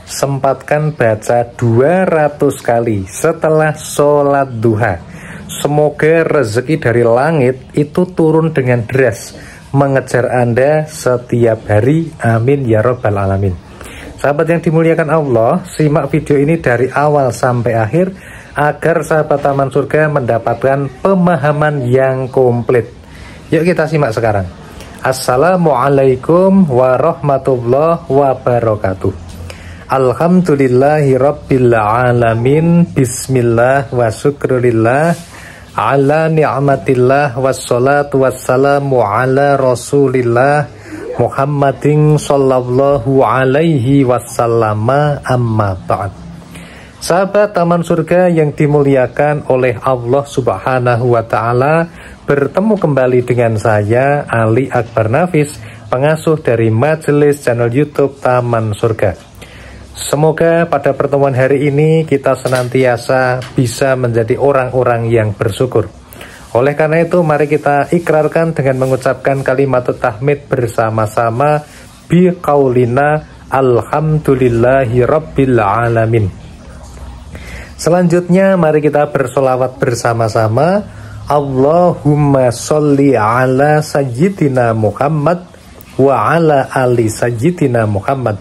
sempatkan baca 200 kali setelah sholat duha. Semoga rezeki dari langit itu turun dengan deras mengejar Anda setiap hari. Amin ya rabbal alamin. Sahabat yang dimuliakan Allah, simak video ini dari awal sampai akhir agar sahabat Taman Surga mendapatkan pemahaman yang komplit. Yuk kita simak sekarang. Assalamualaikum warahmatullahi wabarakatuh. Alhamdulillahi rabbil alamin. Bismillah wa syukrulillah ala ni'matillah wassalatu wassalamu ala rasulillah Muhammadin sallallahu alaihi wasallam, amma ba'd. Sahabat Taman Surga yang dimuliakan oleh Allah Subhanahu wa Ta'ala, bertemu kembali dengan saya Ali Akbar Nafis, pengasuh dari majelis channel YouTube Taman Surga. Semoga pada pertemuan hari ini kita senantiasa bisa menjadi orang-orang yang bersyukur. Oleh karena itu, mari kita ikrarkan dengan mengucapkan kalimat tahmid bersama-sama biqaulina alhamdulillahi rabbil alamin. Selanjutnya mari kita bersolawat bersama-sama. Allahumma sholli ala sayyidina Muhammad wa ala ali sayyidina Muhammad.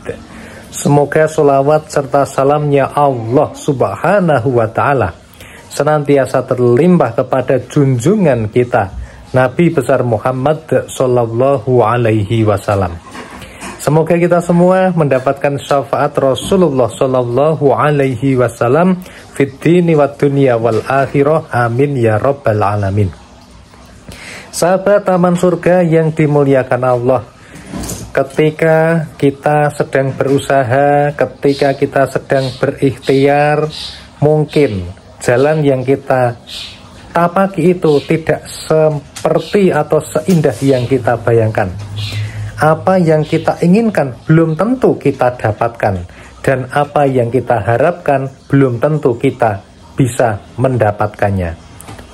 Semoga solawat serta salamnya Allah Subhanahu wa Ta'ala senantiasa terlimpah kepada junjungan kita Nabi besar Muhammad sallallahu alaihi wasallam. Semoga kita semua mendapatkan syafaat Rasulullah sallallahu alaihi wasallam fid dini wad dunya wal akhirah. Amin ya rabbal alamin. Sahabat Taman Surga yang dimuliakan Allah, ketika kita sedang berusaha, ketika kita sedang berikhtiar, mungkin jalan yang kita tapaki itu tidak seperti atau seindah yang kita bayangkan. Apa yang kita inginkan belum tentu kita dapatkan, dan apa yang kita harapkan belum tentu kita bisa mendapatkannya.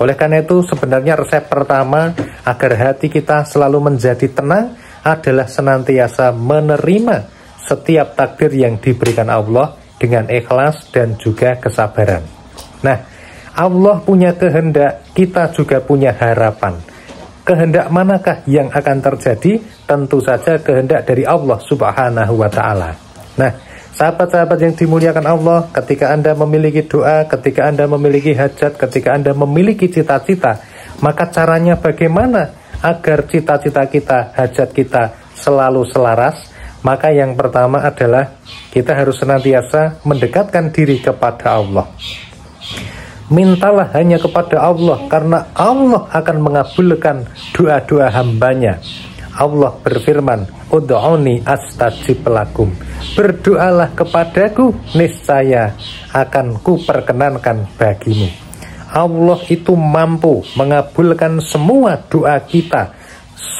Oleh karena itu, sebenarnya resep pertama agar hati kita selalu menjadi tenang adalah senantiasa menerima setiap takdir yang diberikan Allah dengan ikhlas dan juga kesabaran. Nah, Allah punya kehendak, kita juga punya harapan. Kehendak manakah yang akan terjadi? Tentu saja kehendak dari Allah Subhanahu wa Ta'ala. Nah, sahabat-sahabat yang dimuliakan Allah, ketika Anda memiliki doa, ketika Anda memiliki hajat, ketika Anda memiliki cita-cita, maka caranya bagaimana agar cita-cita kita, hajat kita selalu selaras? Maka yang pertama adalah kita harus senantiasa mendekatkan diri kepada Allah. Mintalah hanya kepada Allah, karena Allah akan mengabulkan doa-doa hambanya. Allah berfirman, ud'uni astajib lakum. Berdoalah kepadaku, niscaya akan kuperkenankan bagimu. Allah itu mampu mengabulkan semua doa kita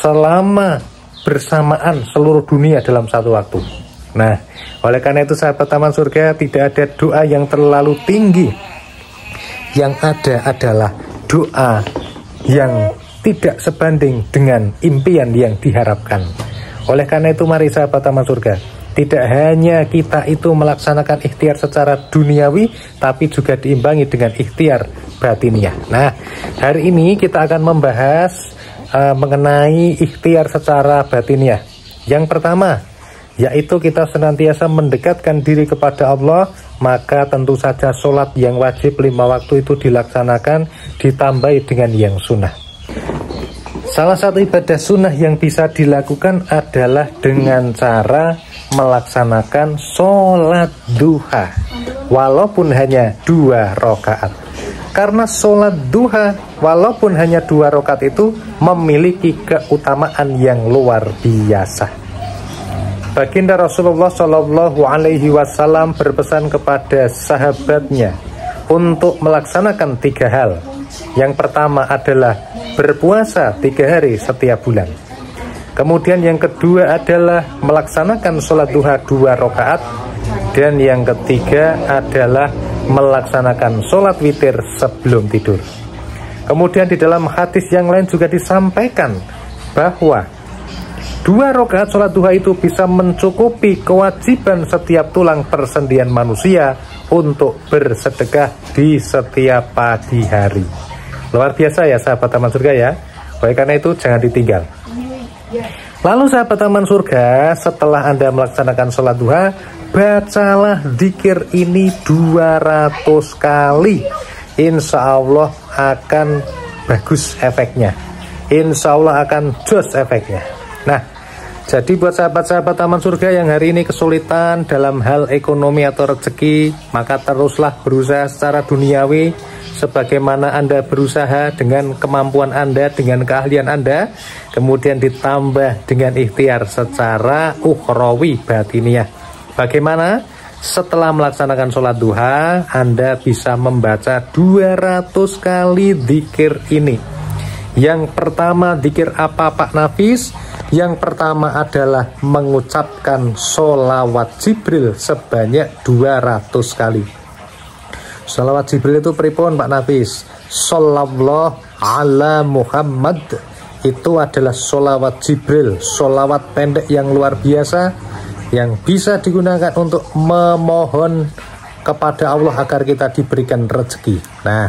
selama bersamaan seluruh dunia dalam satu waktu. Nah, oleh karena itu sahabat Taman Surga, tidak ada doa yang terlalu tinggi. Yang ada adalah doa yang tidak sebanding dengan impian yang diharapkan. Oleh karena itu, mari sahabat Taman Surga, tidak hanya kita itu melaksanakan ikhtiar secara duniawi, tapi juga diimbangi dengan ikhtiar batiniah. Nah, hari ini kita akan membahas mengenai ikhtiar secara batiniah. Yang pertama, yaitu kita senantiasa mendekatkan diri kepada Allah. Maka tentu saja sholat yang wajib 5 waktu itu dilaksanakan, ditambahi dengan yang sunnah. Salah satu ibadah sunnah yang bisa dilakukan adalah dengan cara melaksanakan sholat duha, walaupun hanya 2 rakaat. Karena sholat duha walaupun hanya 2 rakaat itu memiliki keutamaan yang luar biasa. Baginda Rasulullah Shallallahu Alaihi Wasallam berpesan kepada sahabatnya untuk melaksanakan 3 hal. Yang pertama adalah berpuasa 3 hari setiap bulan. Kemudian yang kedua adalah melaksanakan sholat duha 2 rakaat. Dan yang ketiga adalah melaksanakan sholat witir sebelum tidur. Kemudian di dalam hadis yang lain juga disampaikan bahwa 2 rakaat sholat duha itu bisa mencukupi kewajiban setiap tulang persendian manusia untuk bersedekah di setiap pagi hari. Luar biasa ya sahabat Taman Surga ya. Oleh karena itu jangan ditinggal. Lalu sahabat Taman Surga, setelah Anda melaksanakan sholat duha, bacalah zikir ini 200 kali. Insya Allah akan bagus efeknya. Insya Allah akan jos efeknya. Nah, jadi buat sahabat-sahabat Taman Surga yang hari ini kesulitan dalam hal ekonomi atau rezeki, maka teruslah berusaha secara duniawi sebagaimana Anda berusaha dengan kemampuan Anda, dengan keahlian Anda, kemudian ditambah dengan ikhtiar secara ukhrawi batiniah. Bagaimana? Setelah melaksanakan sholat duha, Anda bisa membaca 200 kali zikir ini. Yang pertama, zikir apa Pak Nafis? Yang pertama adalah mengucapkan sholawat Jibril sebanyak 200 kali. Sholawat Jibril itu pripun Pak Nafis? Shollallahu ala Muhammad. Itu adalah sholawat Jibril, sholawat pendek yang luar biasa, yang bisa digunakan untuk memohon kepada Allah agar kita diberikan rezeki. Nah,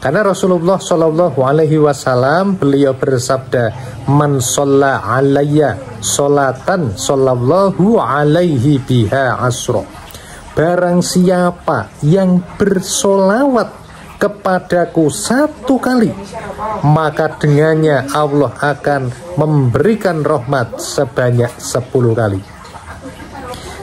karena Rasulullah Shallallahu Alaihi Wasallam beliau bersabda, "Man sholla alayya sholatan shollallahu alaihi biha asro." Barang siapa yang bersolawat kepadaku 1 kali, maka dengannya Allah akan memberikan rahmat sebanyak 10 kali.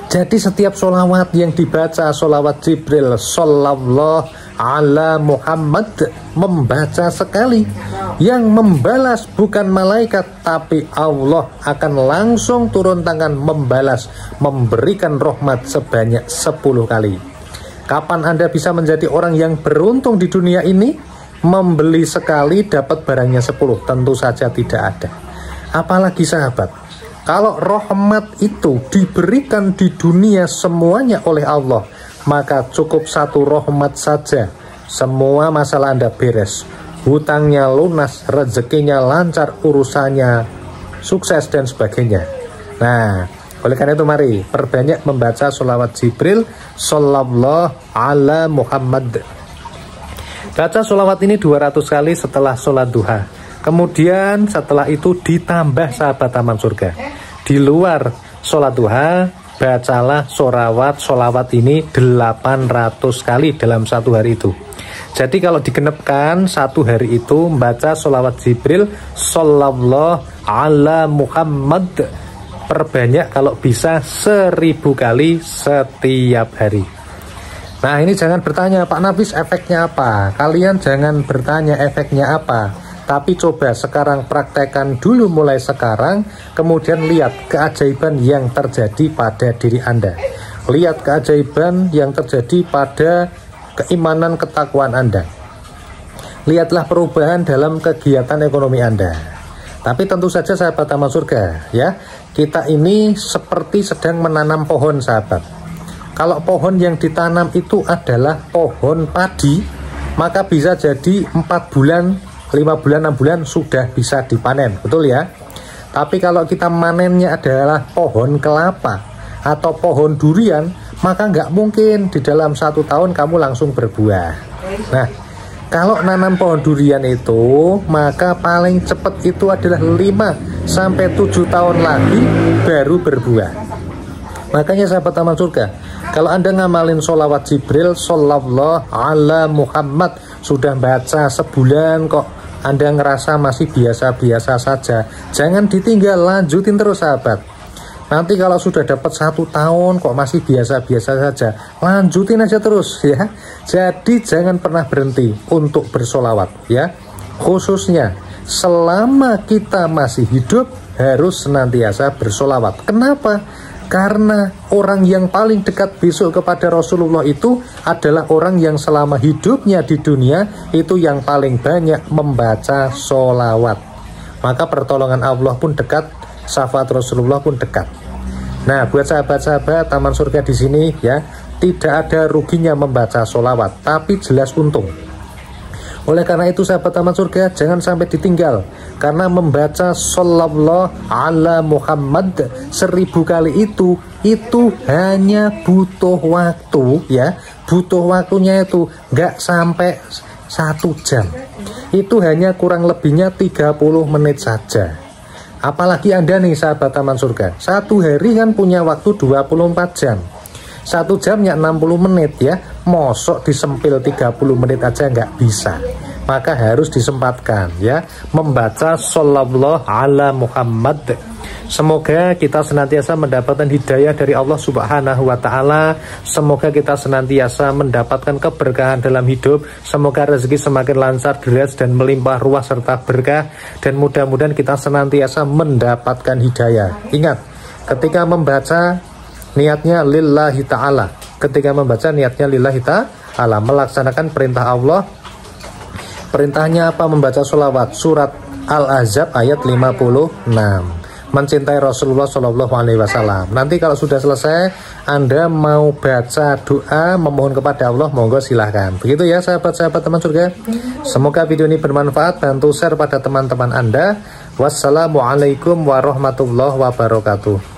Jadi setiap sholawat yang dibaca, sholawat Jibril Shollallahu ala Muhammad, membaca sekali, yang membalas bukan malaikat, tapi Allah akan langsung turun tangan membalas, memberikan rahmat sebanyak 10 kali. Kapan Anda bisa menjadi orang yang beruntung di dunia ini? Membeli sekali dapat barangnya 10, tentu saja tidak ada. Apalagi sahabat, kalau rahmat itu diberikan di dunia semuanya oleh Allah, maka cukup 1 rahmat saja, semua masalah Anda beres. Hutangnya lunas, rezekinya lancar, urusannya sukses dan sebagainya. Nah, oleh karena itu mari perbanyak membaca sholawat Jibril Shallallahu ala Muhammad. Baca sholawat ini 200 kali setelah sholat duha. Kemudian setelah itu ditambah sahabat Taman Surga, di luar sholat duha, bacalah sholawat ini 800 kali dalam 1 hari itu. Jadi kalau digenepkan 1 hari itu membaca sholawat Jibril Shallallahu ala Muhammad, perbanyak kalau bisa 1000 kali setiap hari. Nah, ini jangan bertanya, Pak Nafis efeknya apa? Kalian jangan bertanya efeknya apa, tapi coba sekarang praktekkan dulu mulai sekarang, kemudian lihat keajaiban yang terjadi pada diri Anda. Lihat keajaiban yang terjadi pada keimanan ketakwaan Anda. Lihatlah perubahan dalam kegiatan ekonomi Anda. Tapi tentu saja sahabat Taman Surga ya, kita ini seperti sedang menanam pohon sahabat. Kalau pohon yang ditanam itu adalah pohon padi, maka bisa jadi 4 bulan, 5 bulan, 6 bulan sudah bisa dipanen, betul ya? Tapi kalau kita manennya adalah pohon kelapa atau pohon durian, maka nggak mungkin di dalam 1 tahun kamu langsung berbuah. Nah, kalau nanam pohon durian itu, maka paling cepat itu adalah 5-7 tahun lagi baru berbuah. Makanya sahabat Taman Surga, kalau Anda ngamalin sholawat Jibril Shallallahu ala Muhammad, sudah baca sebulan kok Anda ngerasa masih biasa-biasa saja, jangan ditinggal, lanjutin terus sahabat. Nanti kalau sudah dapat 1 tahun kok masih biasa-biasa saja, lanjutin aja terus ya. Jadi jangan pernah berhenti untuk bersolawat ya. Khususnya selama kita masih hidup harus senantiasa bersolawat. Kenapa? Karena orang yang paling dekat besok kepada Rasulullah itu adalah orang yang selama hidupnya di dunia itu yang paling banyak membaca sholawat. Maka pertolongan Allah pun dekat, syafaat Rasulullah pun dekat. Nah, buat sahabat-sahabat Taman Surga di sini ya, tidak ada ruginya membaca sholawat, tapi jelas untung. Oleh karena itu sahabat taman surga, jangan sampai ditinggal, karena membaca Shallallahu ala Muhammad 1000 kali itu hanya butuh waktu ya, butuh waktunya itu nggak sampai 1 jam, itu hanya kurang lebihnya 30 menit saja. Apalagi Anda nih sahabat taman surga, 1 hari kan punya waktu 24 jam, 1 jamnya 60 menit ya, mosok disempil 30 menit aja nggak bisa. Maka harus disempatkan ya, membaca Shallallahu ala Muhammad. Semoga kita senantiasa mendapatkan hidayah dari Allah Subhanahu wa Ta'ala. Semoga kita senantiasa mendapatkan keberkahan dalam hidup. Semoga rezeki semakin lancar, deras dan melimpah ruah serta berkah. Dan mudah-mudahan kita senantiasa mendapatkan hidayah. Ingat, ketika membaca niatnya lillahi ta'ala. Ketika membaca niatnya lillahi ta'ala, melaksanakan perintah Allah. Perintahnya apa? Membaca sholawat. Surat Al-Ahzab ayat 56. Mencintai Rasulullah Shallallahu Alaihi Wasallam. Nanti kalau sudah selesai, Anda mau baca doa memohon kepada Allah, monggo silahkan. Begitu ya sahabat-sahabat teman surga. Semoga video ini bermanfaat. Bantu share pada teman-teman Anda. Wassalamualaikum warahmatullahi wabarakatuh.